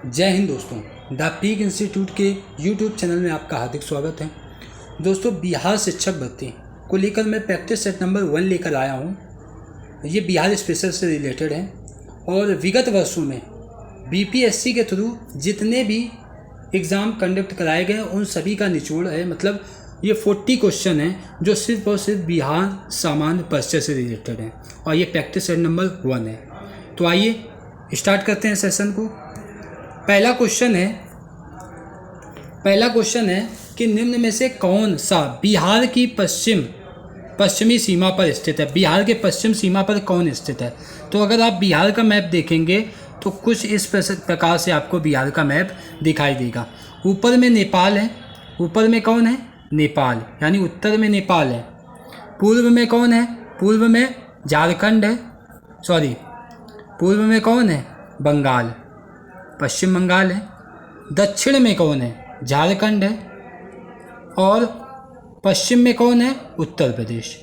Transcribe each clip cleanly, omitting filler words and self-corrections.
जय हिंद दोस्तों। The peak institute के यूट्यूब चैनल में आपका हार्दिक स्वागत है। दोस्तों, बिहार शिक्षक भर्ती को लेकर मैं प्रैक्टिस सेट नंबर 1 लेकर आया हूँ। ये बिहार स्पेशल से रिलेटेड है और विगत वर्षों में बीपीएससी के थ्रू जितने भी एग्ज़ाम कंडक्ट कराए गए उन सभी का निचोड़ है। मतलब ये 40 क्वेश्चन हैं जो सिर्फ और सिर्फ बिहार सामान्य परिचय से रिलेटेड हैं और ये प्रैक्टिस सेट नंबर 1 है। तो आइए स्टार्ट करते हैं सेशन को। पहला क्वेश्चन है कि निम्न में से कौन सा बिहार की पश्चिमी सीमा पर स्थित है। बिहार के पश्चिम सीमा पर कौन स्थित है। तो अगर आप बिहार का मैप देखेंगे तो कुछ इस प्रकार से आपको बिहार का मैप दिखाई देगा। ऊपर में नेपाल है। ऊपर में कौन है? नेपाल, यानी उत्तर में नेपाल है। पूर्व में कौन है? पूर्व में झारखंड है। पूर्व में कौन है? बंगाल, पश्चिम बंगाल है। दक्षिण में कौन है? झारखंड है। और पश्चिम में कौन है? उत्तर प्रदेश।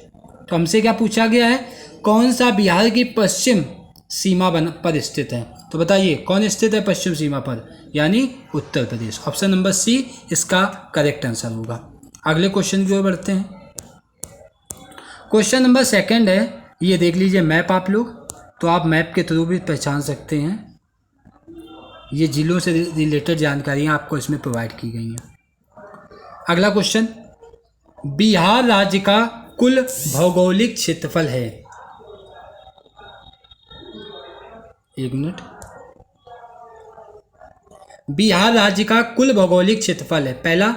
तो हमसे क्या पूछा गया है? कौन सा बिहार की पश्चिम सीमा पर स्थित है। तो बताइए कौन स्थित है पश्चिम सीमा पर? यानी Uttar Pradesh. Option number C इसका करेक्ट आंसर होगा। अगले क्वेश्चन की ओर बढ़ते हैं। क्वेश्चन नंबर 2 है। ये देख लीजिए मैप आप लोग, तो आप मैप के थ्रू भी पहचान सकते हैं। ये जिलों से रिलेटेड जानकारियाँ आपको इसमें प्रोवाइड की गई हैं। अगला क्वेश्चन, बिहार राज्य का कुल भौगोलिक क्षेत्रफल है। एक मिनट। बिहार राज्य का कुल भौगोलिक क्षेत्रफल है। पहला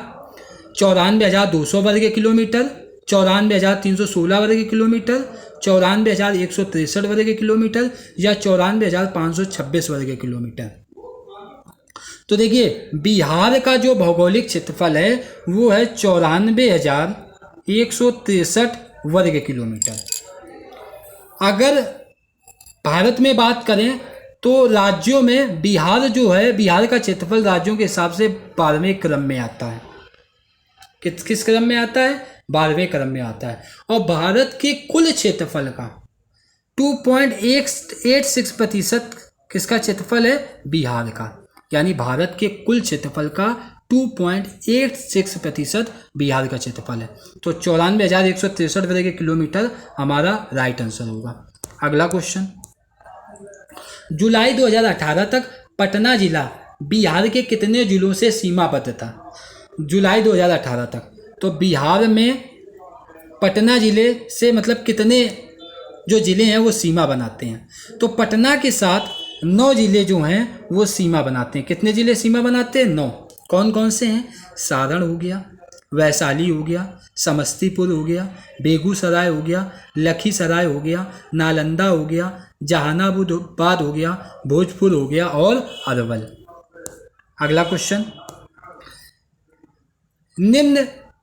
94,200 वर्ग किलोमीटर, 94,316 वर्ग किलोमीटर, 94,163 वर्ग किलोमीटर या 94,526 वर्ग किलोमीटर। तो देखिए बिहार का जो भौगोलिक क्षेत्रफल है वो है 94,163 वर्ग किलोमीटर। अगर भारत में बात करें तो राज्यों में बिहार जो है, बिहार का क्षेत्रफल राज्यों के हिसाब से 12वें क्रम में आता है। किस क्रम में आता है? 12वें क्रम में आता है। और भारत के कुल क्षेत्रफल का 2.86% किसका क्षेत्रफल है? बिहार का। यानी भारत के कुल क्षेत्रफल का 2.86% बिहार का क्षेत्रफल है। तो 94,163 वर्ग किलोमीटर हमारा राइट आंसर होगा। अगला क्वेश्चन, जुलाई 2018 तक पटना जिला बिहार के कितने जिलों से सीमाबद्ध था? जुलाई 2018 तक। तो बिहार में पटना जिले से मतलब कितने जो ज़िले हैं वो सीमा बनाते हैं। तो पटना के साथ 9 ज़िले जो हैं वो सीमा बनाते हैं। कितने ज़िले सीमा बनाते हैं? 9। कौन कौन से हैं? सारण हो गया, वैशाली हो गया, समस्तीपुर हो गया, बेगूसराय हो गया, लखीसराय हो गया, नालंदा हो गया, जहानाबाद हो गया, भोजपुर हो गया और अरवल। अगला क्वेश्चन,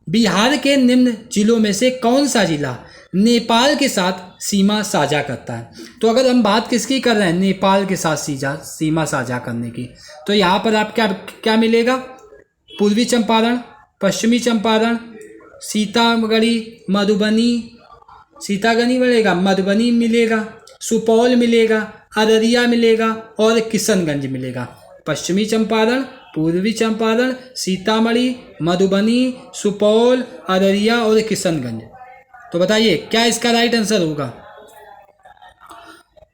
बिहार के निम्न जिलों में से कौन सा जिला नेपाल के साथ सीमा साझा करता है? तो अगर हम बात किसकी कर रहे हैं? नेपाल के साथ सीमा साझा करने की, तो यहाँ पर आप क्या मिलेगा? पूर्वी चंपारण, पश्चिमी चंपारण, सीतामढ़ी, सीतागढ़ी मिलेगा, मधुबनी मिलेगा, सुपौल मिलेगा, अररिया मिलेगा और किशनगंज मिलेगा। पश्चिमी चंपारण, पूर्वी चंपारण, सीतामढ़ी, मधुबनी, सुपौल, अररिया और किशनगंज। तो बताइए क्या इसका राइट आंसर होगा?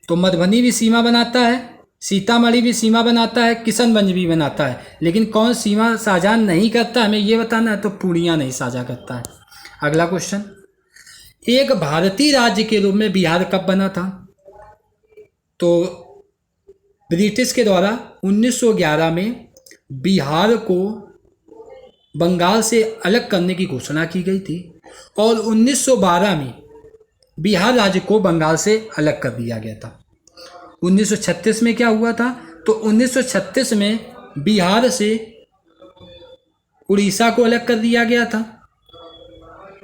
तो मधुबनी भी सीमा बनाता है, सीतामढ़ी भी सीमा बनाता है, किशनगंज भी बनाता है, लेकिन कौन सीमा साझा नहीं करता हमें ये बताना है। तो पूर्णिया नहीं साझा करता है। अगला क्वेश्चन, एक भारतीय राज्य के रूप में बिहार कब बना था? तो ब्रिटिश के द्वारा 1911 में बिहार को बंगाल से अलग करने की घोषणा की गई थी और 1912 में बिहार राज्य को बंगाल से अलग कर दिया गया था। 1936 में क्या हुआ था? तो 1936 में बिहार से उड़ीसा को अलग कर दिया गया था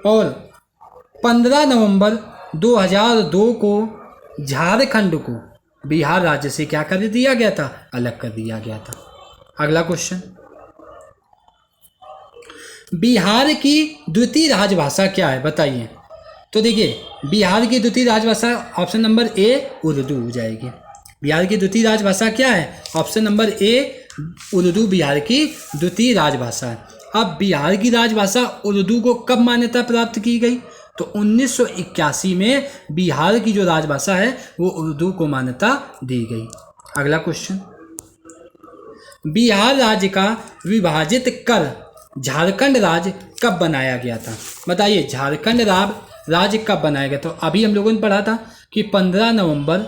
और 15 नवंबर 2002 को झारखंड को बिहार राज्य से क्या कर दिया गया था? अलग कर दिया गया था। अगला क्वेश्चन, बिहार की द्वितीय राजभाषा क्या है? बताइए। तो देखिए बिहार की द्वितीय राजभाषा ऑप्शन नंबर ए उर्दू हो जाएगी। बिहार की द्वितीय राजभाषा क्या है? Option number A Urdu Bihar की द्वितीय राजभाषा है। अब बिहार की राजभाषा उर्दू को कब मान्यता प्राप्त की गई? तो 1981 में बिहार की जो राजभाषा है वो उर्दू को मान्यता दी गई। अगला क्वेश्चन, बिहार राज्य का विभाजित कर झारखंड राज्य कब बनाया गया था? बताइए, झारखंड राज्य कब बनाया गया? तो अभी हम लोगों ने पढ़ा था कि 15 नवंबर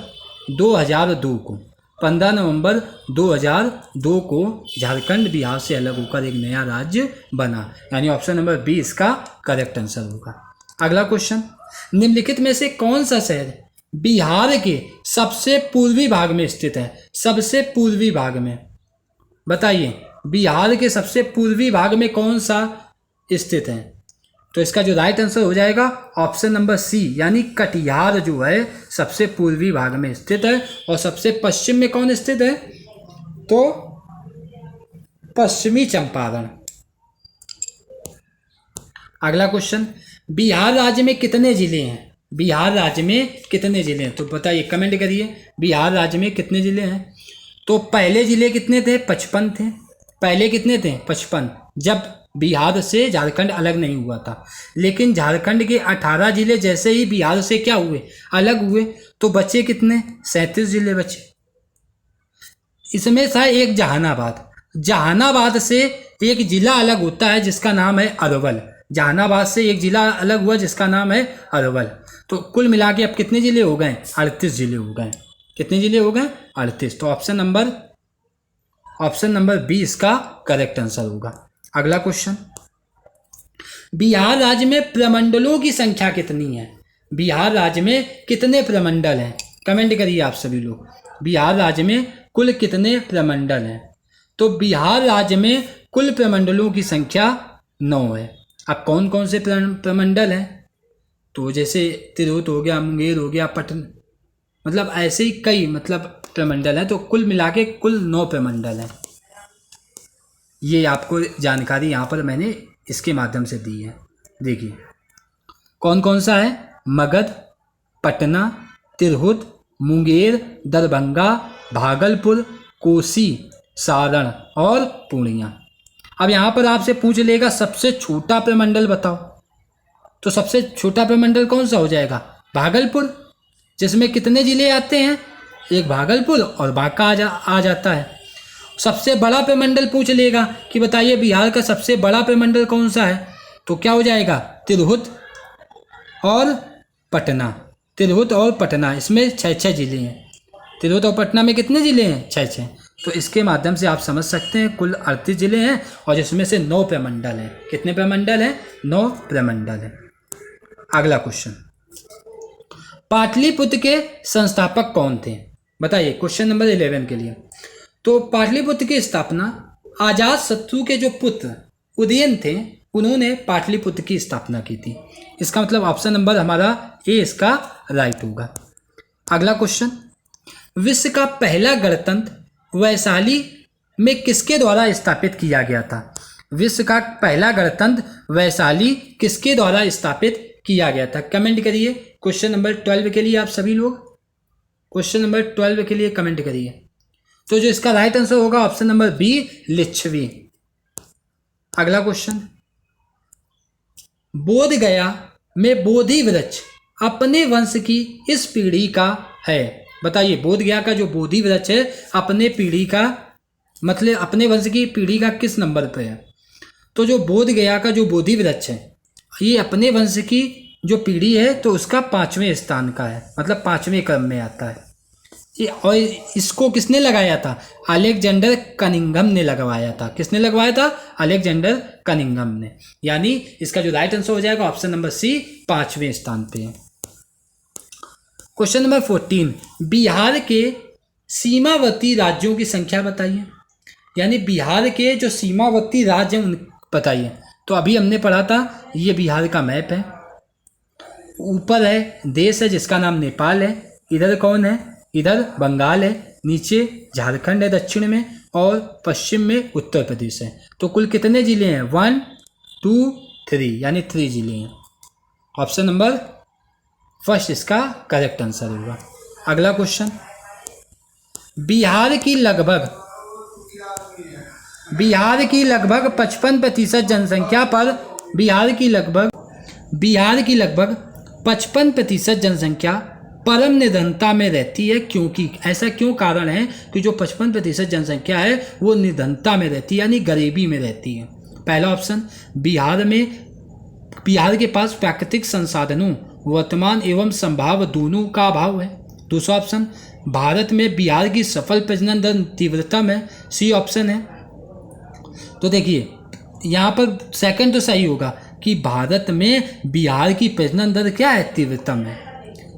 2002 को 15 नवंबर 2002 को झारखंड बिहार से अलग होकर एक नया राज्य बना, यानी ऑप्शन नंबर बी इसका करेक्ट आंसर होगा। अगला क्वेश्चन, निम्नलिखित में से कौन सा शहर बिहार के सबसे पूर्वी भाग में स्थित है? सबसे पूर्वी भाग में, बताइए बिहार के सबसे पूर्वी भाग में कौन सा स्थित है? तो इसका जो राइट आंसर हो जाएगा ऑप्शन नंबर सी, यानी कटिहार जो है सबसे पूर्वी भाग में स्थित है। और सबसे पश्चिम में कौन स्थित है? तो पश्चिमी चंपारण। अगला क्वेश्चन, बिहार राज्य में कितने जिले हैं? बिहार राज्य में कितने जिले हैं? तो बताइए, कमेंट करिए, बिहार राज्य में कितने जिले हैं? तो पहले जिले कितने थे? 55 थे। पहले कितने थे? 55, जब बिहार से झारखंड अलग नहीं हुआ था। लेकिन झारखंड के 18 जिले जैसे ही बिहार से क्या हुए? अलग हुए, तो बचे कितने? 37 जिले बचे। इसमें था एक जहानाबाद। जहानाबाद से एक जिला अलग होता है जिसका नाम है अरवल। जहानाबाद से एक जिला अलग हुआ जिसका नाम है अरवल। तो कुल मिला के अब कितने जिले हो गए? 38 जिले हो गए। कितने जिले हो गए? 38। तो ऑप्शन नंबर बी इसका करेक्ट आंसर होगा। अगला क्वेश्चन, बिहार राज्य में प्रमंडलों की संख्या कितनी है? बिहार राज्य में कितने प्रमंडल हैं? कमेंट करिए आप सभी लोग, बिहार राज्य में कुल कितने प्रमंडल हैं? तो बिहार राज्य में कुल प्रमंडलों की संख्या 9 है। अब कौन कौन से प्रमंडल हैं? तो जैसे तिरहुत हो गया, मुंगेर हो गया, पटना, मतलब ऐसे ही कई प्रमंडल हैं। तो कुल मिला के कुल 9 प्रमंडल हैं। ये आपको जानकारी यहाँ पर मैंने इसके माध्यम से दी है। देखिए कौन कौन सा है? मगध, पटना, तिरहुत, मुंगेर, दरभंगा, भागलपुर, कोसी, सारण और पूर्णिया। अब यहाँ पर आपसे पूछ लेगा सबसे छोटा प्रमंडल बताओ, तो सबसे छोटा प्रमंडल कौन सा हो जाएगा? भागलपुर, जिसमें कितने जिले आते हैं? एक भागलपुर और बांका आ जाता है। सबसे बड़ा प्रमंडल पूछ लेगा कि बताइए बिहार का सबसे बड़ा प्रमंडल कौन सा है? तो क्या हो जाएगा? तिरहुत और पटना। तिरहुत और पटना, इसमें 6 जिले हैं। तिरहुत और पटना में कितने जिले हैं? 6। तो इसके माध्यम से आप समझ सकते हैं कुल 38 जिले हैं और जिसमें से 9 प्रमंडल हैं। कितने प्रमंडल हैं? 9 प्रमंडल हैं। अगला क्वेश्चन, पाटलिपुत्र के संस्थापक कौन थे? बताइए, क्वेश्चन नंबर 11 के लिए। तो पाटलिपुत्र की स्थापना अजात शत्रु के जो पुत्र उदयन थे, उन्होंने पाटलिपुत्र की स्थापना की थी। इसका मतलब ऑप्शन नंबर हमारा ए इसका राइट होगा। अगला क्वेश्चन, विश्व का पहला गणतंत्र वैशाली में किसके द्वारा स्थापित किया गया था? विश्व का पहला गणतंत्र वैशाली किसके द्वारा स्थापित किया गया था? कमेंट करिए। क्वेश्चन नंबर 12 के लिए आप सभी लोग क्वेश्चन नंबर 12 के लिए कमेंट करिए। तो जो इसका राइट आंसर होगा ऑप्शन नंबर बी, लिच्छवी। अगला क्वेश्चन, बोध गया में बोधि वृक्ष अपने वंश की इस पीढ़ी का है। बताइए, बोध गया का जो बोधि वृक्ष है अपने पीढ़ी का मतलब अपने वंश की पीढ़ी का किस नंबर पे है? तो जो बोध गया का जो बोधि वृक्ष है ये अपने वंश की जो पीढ़ी है तो उसका 5वें स्थान का है, मतलब 5वें क्रम में आता है। और इसको किसने लगाया था? अलेक्जेंडर कनिंघम ने लगवाया था। किसने लगवाया था? अलेक्जेंडर कनिंघम ने। यानी इसका जो राइट आंसर हो जाएगा ऑप्शन नंबर सी, 5वें स्थान पे है। क्वेश्चन नंबर 14, बिहार के सीमावर्ती राज्यों की संख्या बताइए। यानी बिहार के जो सीमावर्ती राज्य हैं उन बताइए। तो अभी हमने पढ़ा था, ये बिहार का मैप है। ऊपर है देश है जिसका नाम नेपाल है, इधर कौन है? इधर बंगाल है, नीचे झारखंड है दक्षिण में, और पश्चिम में उत्तर प्रदेश है। तो कुल कितने जिले हैं? 1, 2, 3, यानी 3 जिले हैं। ऑप्शन नंबर फर्स्ट इसका करेक्ट आंसर होगा। अगला क्वेश्चन, बिहार की लगभग बिहार की लगभग 55% जनसंख्या पर बिहार की लगभग 55% जनसंख्या परम निर्धनता में रहती है। क्योंकि ऐसा क्यों कारण है कि जो 55% जनसंख्या है वो निर्धनता में रहती है, यानी गरीबी में रहती है। पहला ऑप्शन, बिहार के पास प्राकृतिक संसाधनों वर्तमान एवं संभाव दोनों का अभाव है। दूसरा ऑप्शन, भारत में बिहार की सफल प्रजनन दर तीव्रतम है। सी ऑप्शन है। तो देखिए यहाँ पर सेकंड तो सही होगा कि भारत में बिहार की प्रजनन दर क्या है, तीव्रतम है।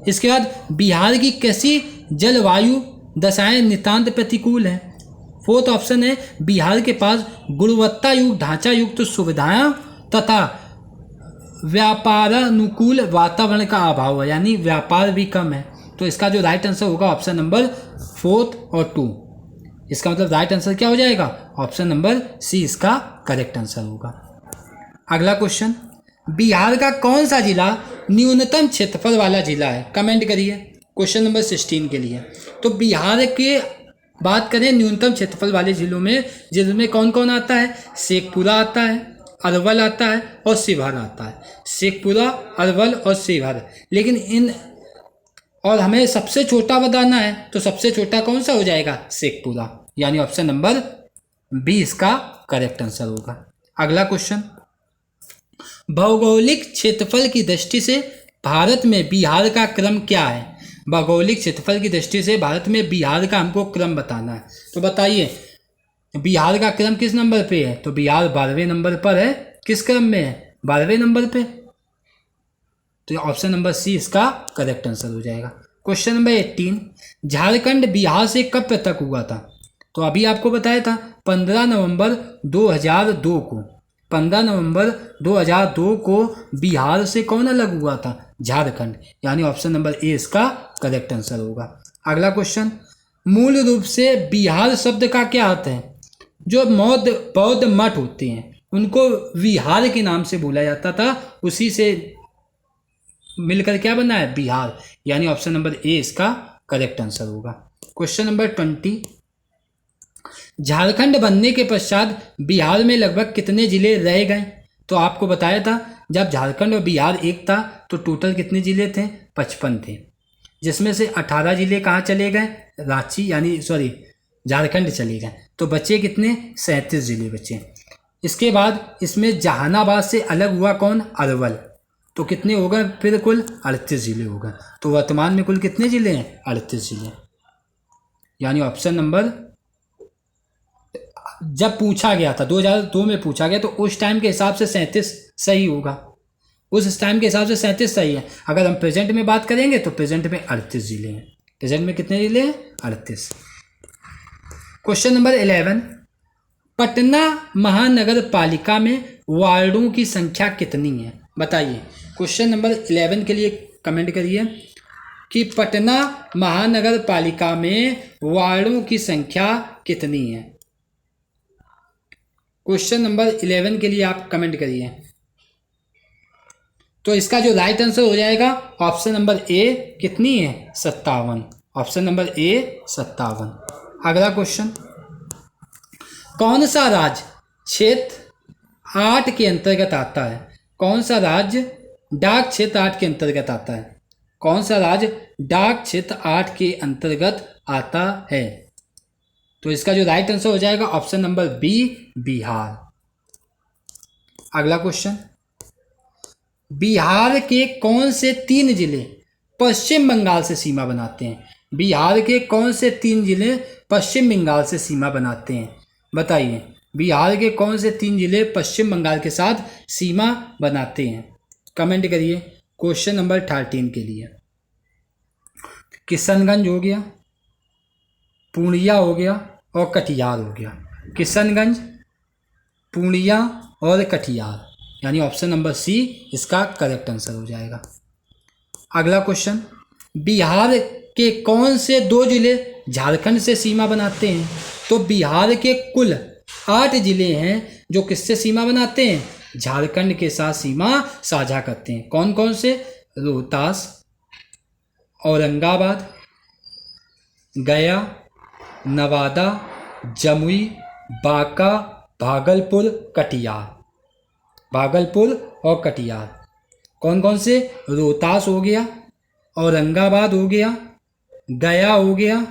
इसके बाद बिहार की कृषि जलवायु दशाएं नितांत प्रतिकूल है। फोर्थ ऑप्शन है, बिहार के पास गुणवत्ता युक्त ढांचा युक्त सुविधाएं तथा व्यापारानुकूल वातावरण का अभाव है, यानी व्यापार भी कम है। तो इसका जो राइट आंसर होगा ऑप्शन नंबर 4 और 2। इसका मतलब राइट आंसर क्या हो जाएगा, ऑप्शन नंबर सी इसका करेक्ट आंसर होगा। अगला क्वेश्चन, बिहार का कौन सा जिला न्यूनतम क्षेत्रफल वाला जिला है? कमेंट करिए क्वेश्चन नंबर 16 के लिए। तो बिहार के बात करें न्यूनतम क्षेत्रफल वाले जिलों में कौन कौन आता है? शेखपुरा आता है, अरवल आता है और शिवहर आता है। शेखपुरा, अरवल और शिवहर। लेकिन और हमें सबसे छोटा बताना है, तो सबसे छोटा कौन सा हो जाएगा? शेखपुरा, यानी ऑप्शन नंबर बी इसका करेक्ट आंसर होगा। अगला क्वेश्चन, भौगोलिक क्षेत्रफल की दृष्टि से भारत में बिहार का क्रम क्या है? भौगोलिक क्षेत्रफल की दृष्टि से भारत में बिहार का हमको क्रम बताना है। तो बताइए बिहार का क्रम किस नंबर पे है? तो बिहार 12वें नंबर पर है। किस क्रम में है? 12वें नंबर पे। तो ऑप्शन नंबर सी इसका करेक्ट आंसर हो जाएगा। क्वेश्चन नंबर 18, झारखंड बिहार से कब पृथक हुआ था? तो अभी आपको बताया था 15 नवंबर 2002 को। 15 नवंबर 2002 को बिहार से कौन अलग हुआ था? झारखंड, यानी ऑप्शन नंबर ए इसका करेक्ट आंसर होगा। अगला क्वेश्चन, मूल रूप से बिहार शब्द का क्या अर्थ है? जो बौद्ध मठ होते हैं उनको विहार के नाम से बोला जाता था, उसी से मिलकर क्या बना है? बिहार, यानी ऑप्शन नंबर ए इसका करेक्ट आंसर होगा। क्वेश्चन नंबर 20, झारखंड बनने के पश्चात बिहार में लगभग कितने जिले रह गए? तो आपको बताया था जब झारखंड और बिहार एक था तो टोटल कितने जिले थे? 55 थे, जिसमें से 18 जिले कहाँ चले गए? रांची यानी झारखंड चले गए। तो बचे कितने? 37 जिले बचे। इसके बाद इसमें जहानाबाद से अलग हुआ कौन? अरवल। तो कितने हो गए फिर? कुल 38 जिले हो गए। तो वर्तमान में कुल कितने जिले हैं? 38 जिले, यानी ऑप्शन नंबर, जब पूछा गया था 2002 में पूछा गया तो उस टाइम के हिसाब से 37 सही होगा। उस टाइम के हिसाब से 37 सही है। अगर हम प्रेजेंट में बात करेंगे तो प्रेजेंट में 38 जिले हैं। प्रेजेंट में कितने जिले हैं? 38। क्वेश्चन नंबर 11, पटना महानगर पालिका में वार्डों की संख्या कितनी है? बताइए। क्वेश्चन नंबर 11 के लिए कमेंट करिए कि पटना महानगर पालिका में वार्डों की संख्या कितनी है। क्वेश्चन नंबर 11 के लिए आप कमेंट करिए। तो इसका जो राइट आंसर हो जाएगा ऑप्शन नंबर ए कितनी है? 57। Option number A 57। अगला क्वेश्चन, कौन सा राज्य क्षेत्र 8 के अंतर्गत आता है? कौन सा राज्य डाक क्षेत्र 8 के अंतर्गत आता है? कौन सा राज्य डाक क्षेत्र 8 के अंतर्गत आता है? तो इसका जो राइट आंसर हो जाएगा ऑप्शन नंबर बी, बिहार। अगला क्वेश्चन, बिहार के कौन से 3 जिले पश्चिम बंगाल से सीमा बनाते हैं? बिहार के कौन से 3 जिले पश्चिम बंगाल से सीमा बनाते हैं? बताइए, बिहार के कौन से 3 जिले पश्चिम बंगाल के साथ सीमा बनाते हैं? कमेंट करिए क्वेश्चन नंबर 13 के लिए। किशनगंज हो गया, पूर्णिया हो गया और कटिहार हो गया। किशनगंज, पूर्णिया और कटिहार, यानी ऑप्शन नंबर सी इसका करेक्ट आंसर हो जाएगा। अगला क्वेश्चन, बिहार के कौन से 2 जिले झारखंड से सीमा बनाते हैं? तो बिहार के कुल 8 जिले हैं जो किससे सीमा बनाते हैं? झारखंड के साथ सीमा साझा करते हैं। कौन कौन से? रोहतास, औरंगाबाद, गया, नवादा, जमुई बांका, भागलपुर, कटिहार। भागलपुर और कटिहार। कौन कौन से? रोहतास हो गया, औरंगाबाद हो गया, गया हो गया,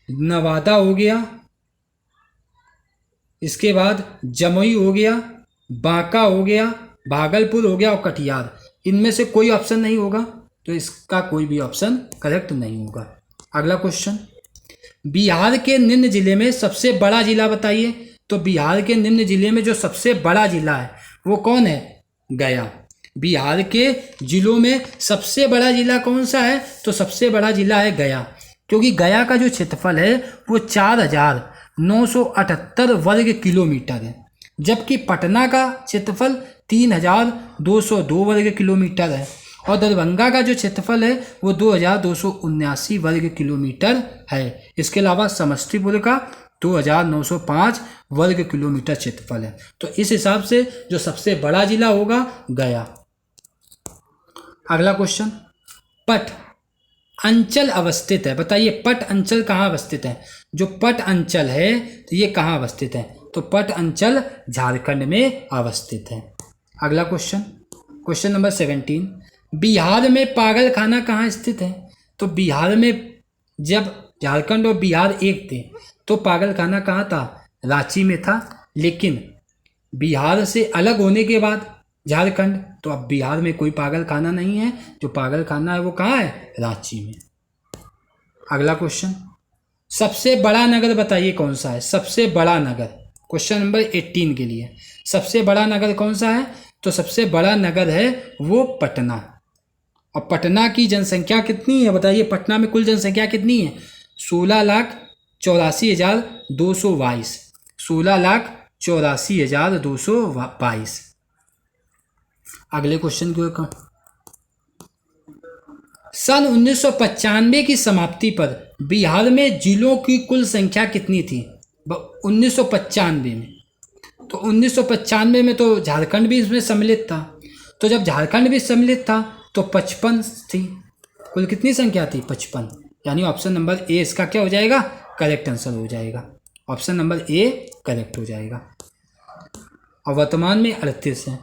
नवादा हो गया, इसके बाद जमुई हो गया, बांका हो गया, भागलपुर हो गया और कटिहार। इनमें से कोई ऑप्शन नहीं होगा, तो इसका कोई भी ऑप्शन करेक्ट नहीं होगा। अगला क्वेश्चन, बिहार के निम्न जिले में सबसे बड़ा जिला बताइए। तो बिहार के निम्न जिले में जो सबसे बड़ा जिला है वो कौन है? गया। बिहार के जिलों में सबसे बड़ा जिला कौन सा है? तो सबसे बड़ा जिला है गया, क्योंकि गया का जो क्षेत्रफल है वो 4,978 वर्ग किलोमीटर है, जबकि पटना का क्षेत्रफल 3,202 वर्ग किलोमीटर है और दरभंगा का जो क्षेत्रफल है वो 2,279 वर्ग किलोमीटर है। इसके अलावा समस्तीपुर का 2,905 वर्ग किलोमीटर क्षेत्रफल है। तो इस हिसाब से जो सबसे बड़ा जिला होगा गया। अगला क्वेश्चन, पट अंचल अवस्थित है, बताइए पट अंचल कहाँ अवस्थित है? जो पट अंचल है तो ये कहाँ अवस्थित है? तो पट अंचल झारखंड में अवस्थित है। अगला क्वेश्चन, क्वेश्चन नंबर 17, बिहार में पागल खाना कहाँ स्थित है? तो बिहार में जब झारखंड और बिहार एक थे तो पागल खाना कहाँ था? रांची में था, लेकिन बिहार से अलग होने के बाद झारखंड, तो अब बिहार में कोई पागल खाना नहीं है, जो पागल खाना है वो कहाँ है? रांची में। अगला क्वेश्चन, सबसे बड़ा नगर बताइए कौन सा है? सबसे बड़ा नगर, क्वेश्चन नंबर 18 के लिए सबसे बड़ा नगर कौन सा है? तो सबसे बड़ा नगर है वो पटना। और पटना की जनसंख्या कितनी है बताइए? पटना में कुल जनसंख्या कितनी है? 16,84,222। 16,84,222। अगले क्वेश्चन की ओर, सन 1995 की समाप्ति पर बिहार में जिलों की कुल संख्या कितनी थी? 1995 में, तो 1995 में तो झारखंड भी इसमें सम्मिलित था, तो जब झारखंड भी सम्मिलित था तो 55 थी। कुल कितनी संख्या थी? 55। यानी ऑप्शन नंबर ए इसका क्या हो जाएगा? करेक्ट आंसर हो जाएगा। ऑप्शन नंबर ए करेक्ट हो जाएगा। और वर्तमान में 38 है।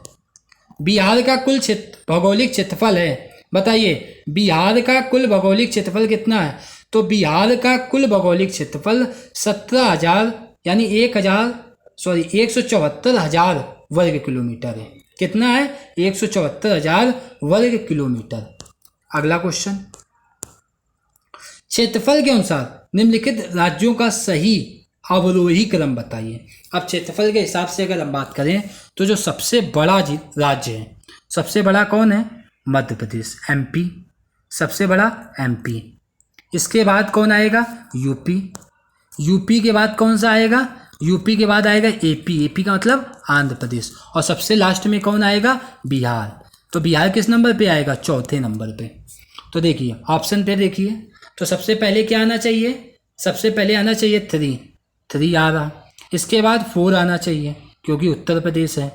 बिहार का कुल भौगोलिक क्षेत्रफल है, बताइए बिहार का कुल भौगोलिक क्षेत्रफल कितना है? तो बिहार का कुल भौगोलिक क्षेत्रफल 17,000 यानी 174,000 वर्ग किलोमीटर है। कितना है? 174,000 वर्ग किलोमीटर। अगला क्वेश्चन, क्षेत्रफल के अनुसार निम्नलिखित राज्यों का सही अवरोही क्रम बताइए। अब क्षेत्रफल के हिसाब से अगर हम बात करें तो जो सबसे बड़ा राज्य है, सबसे बड़ा कौन है? मध्य प्रदेश, एमपी, सबसे बड़ा एमपी। इसके बाद कौन आएगा? यूपी। यूपी के बाद कौन सा आएगा? यूपी के बाद आएगा एपी, एपी का मतलब आंध्र प्रदेश। और सबसे लास्ट में कौन आएगा? बिहार। तो बिहार किस नंबर पे आएगा? चौथे नंबर पे। तो देखिए ऑप्शन पे देखिए, तो सबसे पहले क्या आना चाहिए? सबसे पहले आना चाहिए 3 आ रहा। इसके बाद 4 आना चाहिए क्योंकि उत्तर प्रदेश है।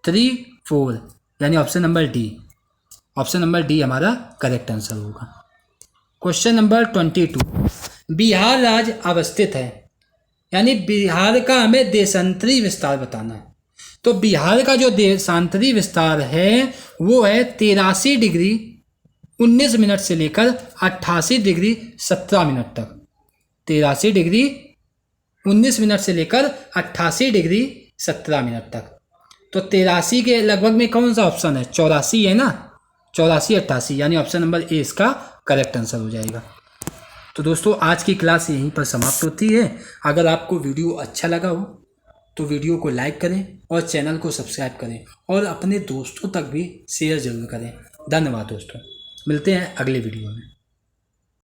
3, 4 यानी option number D. Option number D हमारा करेक्ट आंसर होगा। क्वेश्चन नंबर 22, बिहार राज्य अवस्थित है, यानी बिहार का हमें देशांतरी विस्तार बताना है। तो बिहार का जो देशांतरी विस्तार है वो है 83 डिग्री 19 मिनट से लेकर 88 डिग्री 17 मिनट तक। 83 डिग्री 19 मिनट से लेकर 88 डिग्री 17 मिनट तक। तो 83 के लगभग में कौन सा ऑप्शन है? 84 है ना, 84, 88 यानी ऑप्शन नंबर ए इसका करेक्ट आंसर हो जाएगा। तो दोस्तों आज की क्लास यहीं पर समाप्त होती है। अगर आपको वीडियो अच्छा लगा हो तो वीडियो को लाइक करें और चैनल को सब्सक्राइब करें और अपने दोस्तों तक भी शेयर जरूर करें। धन्यवाद दोस्तों, मिलते हैं अगले वीडियो में।